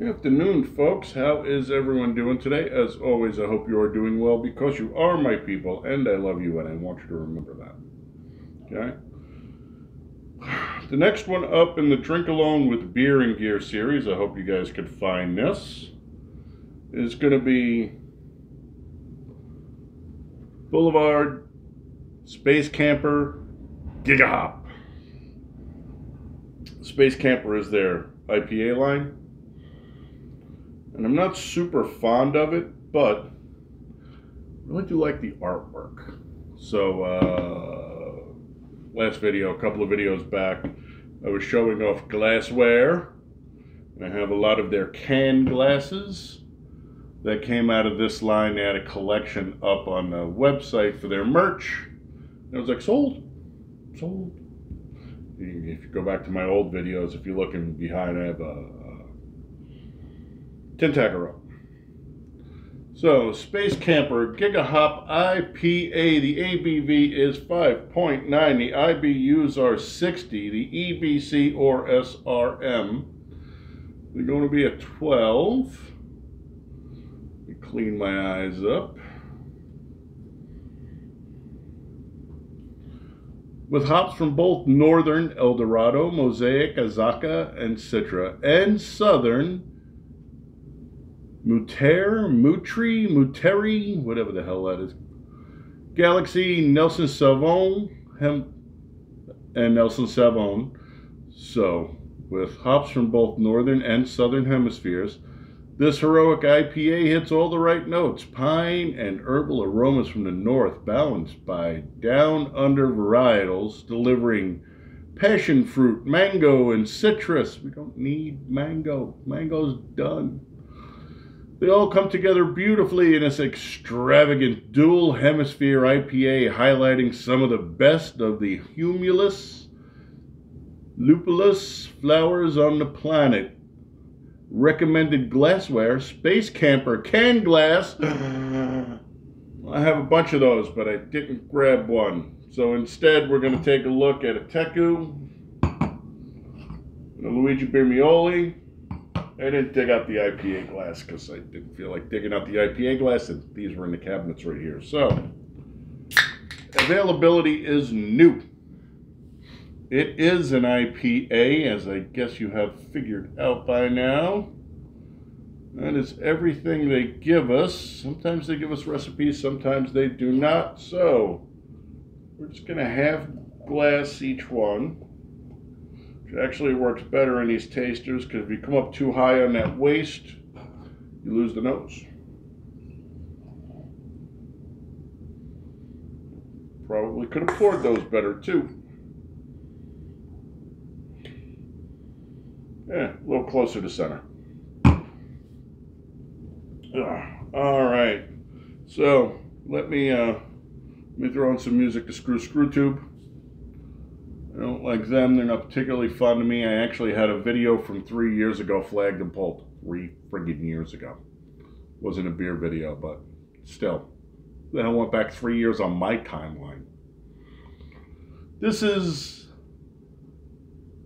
Afternoon, folks. How is everyone doing today? As always, I hope you are doing well because you are my people and I love you and I want you to remember that. Okay? The next one up in the Drink Alone with Beer and Gear series, I hope you guys could find this, is going to be Boulevard Space Camper Gigahop. Space Camper is their IPA line. And I'm not super fond of it, but I really do like the artwork. So, last video, a couple of videos back, I was showing off glassware. And I have a lot of their canned glasses that came out of this line. They had a collection up on the website for their merch. And I was like, sold. Sold. If you go back to my old videos, if you're looking behind, I have a 10-tagger up. So, Space Camper Gigahop IPA, the ABV is 5.9, the IBUs are 60, the EBC or SRM, they're going to be a 12. Let me clean my eyes up. With hops from both northern Eldorado, Mosaic, Azaka, and Citra, and southern Muteri, whatever the hell that is, Galaxy, Nelson Sauvon, and Nelson Sauvon. So, with hops from both northern and southern hemispheres, this heroic IPA hits all the right notes. Pine and herbal aromas from the north, balanced by down-under varietals, delivering passion fruit, mango, and citrus. We don't need mango. Mango's done. They all come together beautifully in this extravagant dual hemisphere IPA, highlighting some of the best of the humulus lupulus flowers on the planet. Recommended glassware, Space Camper canned glass. I have a bunch of those, but I didn't grab one. So instead, we're going to take a look at a Teku and a Luigi Birmioli. I didn't dig out the IPA glass because I didn't feel like digging out the IPA glass, and these were in the cabinets right here. So, availability is new. It is an IPA, as I guess you have figured out by now. That is everything they give us. Sometimes they give us recipes, sometimes they do not. So, we're just going to half glass each one. Which actually works better in these tasters, because if you come up too high on that waist, you lose the nose. Probably could have poured those better too. Yeah, a little closer to center. All right, so let me throw in some music to Screw Tube. I don't like them. They're not particularly fun to me. I actually had a video from 3 years ago, flagged and pulled. 3 friggin' years ago. Wasn't a beer video, but still. The hell went back 3 years on my timeline. This is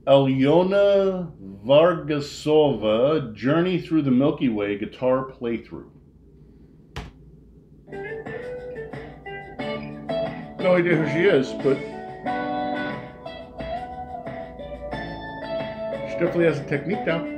Alyona Vargasova, Journey Through the Milky Way guitar playthrough. No idea who she is, but she definitely has a technique down.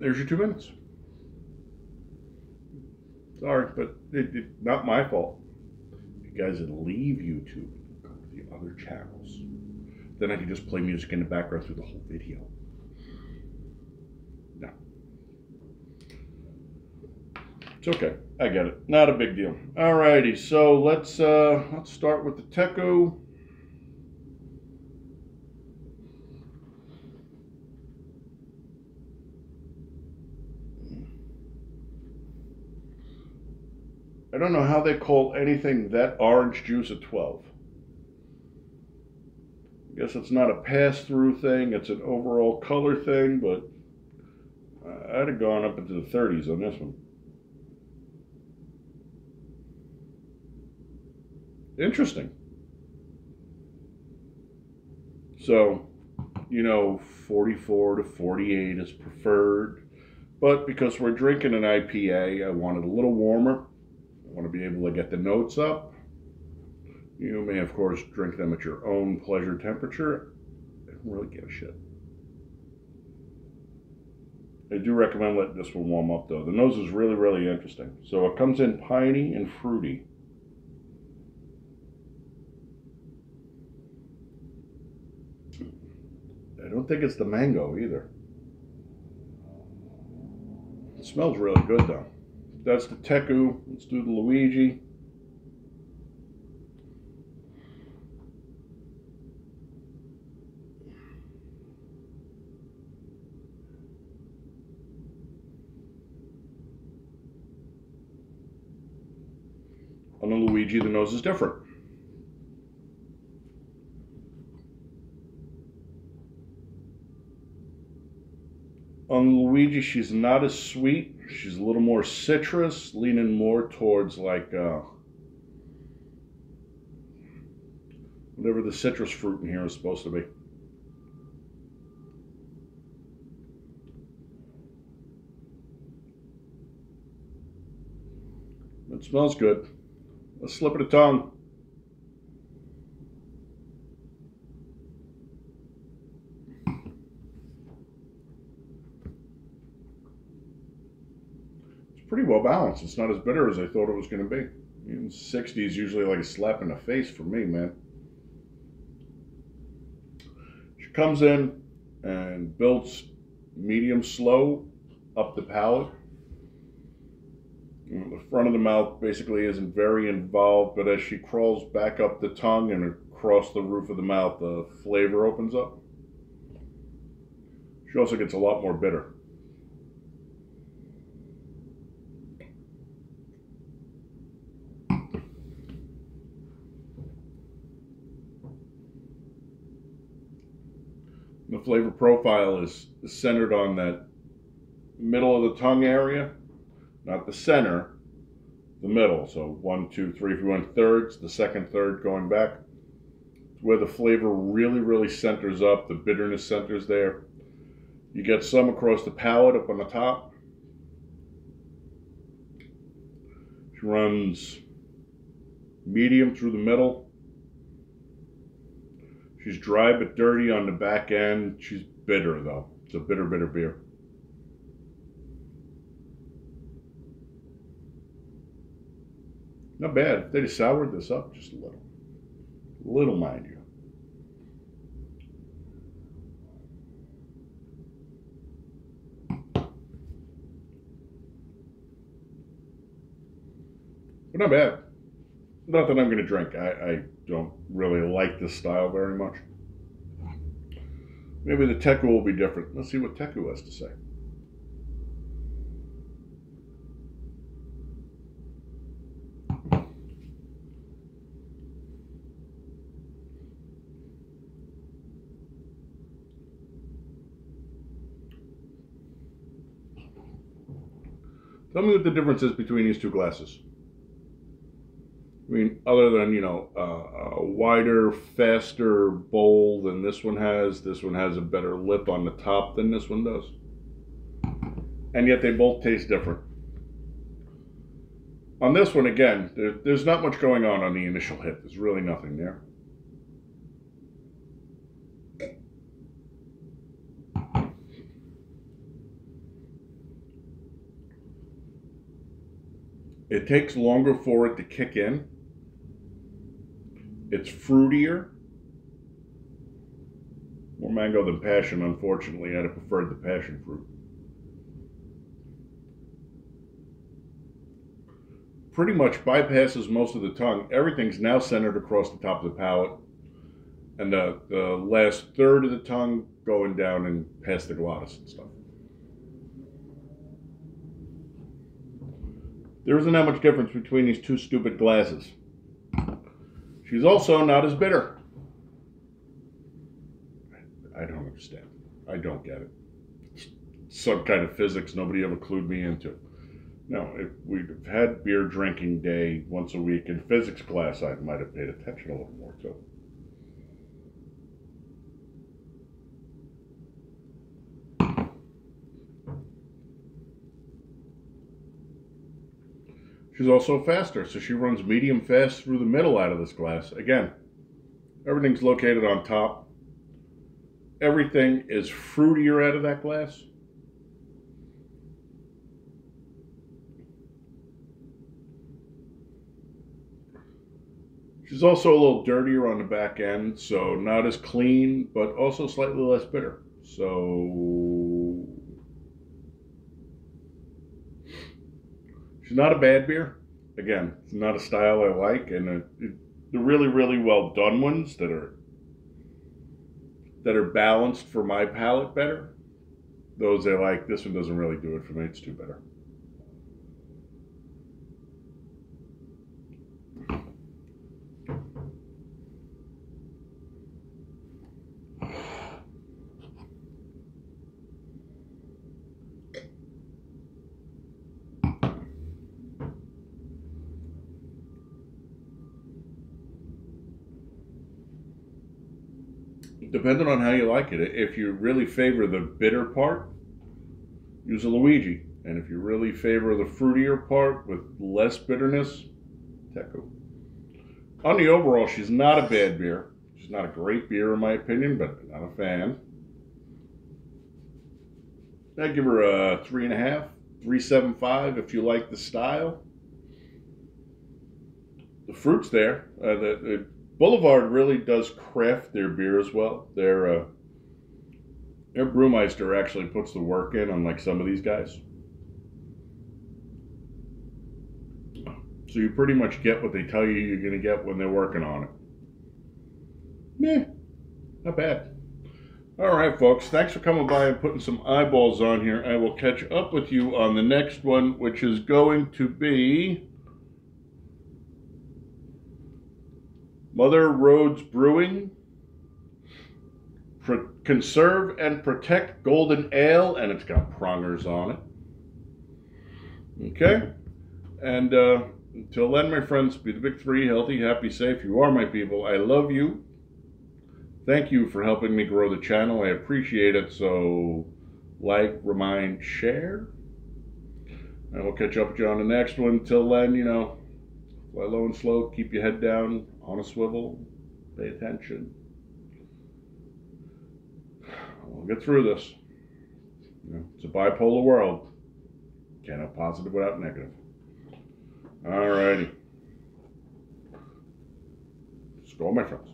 there's your 2 minutes. Sorry, but not my fault. You guys would leave YouTube and go to the other channels. Then I can just play music in the background through the whole video. No. It's okay. I get it. Not a big deal. Alrighty, so let's start with the Teku. I don't know how they call anything that orange juice a 12. I guess it's not a pass-through thing, it's an overall color thing, but I'd have gone up into the 30s on this one. Interesting. So, you know, 44 to 48 is preferred, but because we're drinking an IPA, I want it a little warmer. I want to be able to get the notes up. You may, of course, drink them at your own pleasure temperature. I don't really give a shit. I do recommend letting this one warm up, though. The nose is really, really interesting. So it comes in piney and fruity. I don't think it's the mango, either. It smells really good, though. That's the Teku. Let's do the Luigi. On the Luigi, the nose is different. On Luigi, she's not as sweet. She's a little more citrus, leaning more towards like whatever the citrus fruit in here is supposed to be. It smells good. A slip of the tongue. Pretty well balanced. It's not as bitter as I thought it was going to be. 60 is usually like a slap in the face for me, man. She comes in and builds medium slow up the palate. The front of the mouth basically isn't very involved, but as she crawls back up the tongue and across the roof of the mouth, the flavor opens up. She also gets a lot more bitter. The flavor profile is centered on that middle of the tongue area, not the center, the middle. So 1, 2, 3, if you went thirds, the second third going back. It's where the flavor really, really centers up, the bitterness centers there. You get some across the palate up on the top. She runs medium through the middle. She's dry but dirty on the back end. She's bitter though. It's a bitter, bitter beer. Not bad. They just soured this up just a little. Little, mind you. But not bad. Not that I'm going to drink. I don't really like this style very much. Maybe the Teku will be different. Let's see what Teku has to say. Tell me what the difference is between these two glasses. I mean, other than, you know, a wider, faster bowl than this one has a better lip on the top than this one does. And yet they both taste different. On this one, again, there's not much going on the initial hit. There's really nothing there. It takes longer for it to kick in. It's fruitier. More mango than passion, unfortunately. I'd have preferred the passion fruit. Pretty much bypasses most of the tongue. Everything's now centered across the top of the palate. And the last third of the tongue going down and past the glottis and stuff. There isn't that much difference between these two stupid glasses. She's also not as bitter. I don't understand. I don't get it. It's some kind of physics nobody ever clued me into. No, if we'd have had beer drinking day once a week in physics class, I might have paid attention a little more to it. She's also faster, so she runs medium fast through the middle out of this glass. Again, everything's located on top. Everything is fruitier out of that glass. She's also a little dirtier on the back end, so not as clean, but also slightly less bitter. So she's not a bad beer. Again, it's not a style I like, and the really, really well done ones that are balanced for my palate better, those I like. This one doesn't really do it for me. It's too bitter. Depending on how you like it. If you really favor the bitter part, use a Luigi. And if you really favor the fruitier part with less bitterness, Teku. On the overall, she's not a bad beer. She's not a great beer in my opinion, but not a fan. I'd give her a 3.5, 3.75 if you like the style. The fruit's there. The Boulevard really does craft their beers well. Their brewmeister actually puts the work in, unlike some of these guys. So you pretty much get what they tell you you're going to get when they're working on it. Meh, not bad. All right, folks, thanks for coming by and putting some eyeballs on here. I will catch up with you on the next one, which is going to be Mother Roads Brewing, Conserve and Protect Golden Ale, and it's got prongers on it. Okay? And until then, my friends, be the big three, healthy, happy, safe. You are my people. I love you. Thank you for helping me grow the channel. I appreciate it. So, like, remind, share. And we'll catch up with you on the next one. Until then, you know, fly low and slow, keep your head down, on a swivel, pay attention. We'll get through this. You know, it's a bipolar world. Can't have positive without negative. Alrighty. Skål, my friends.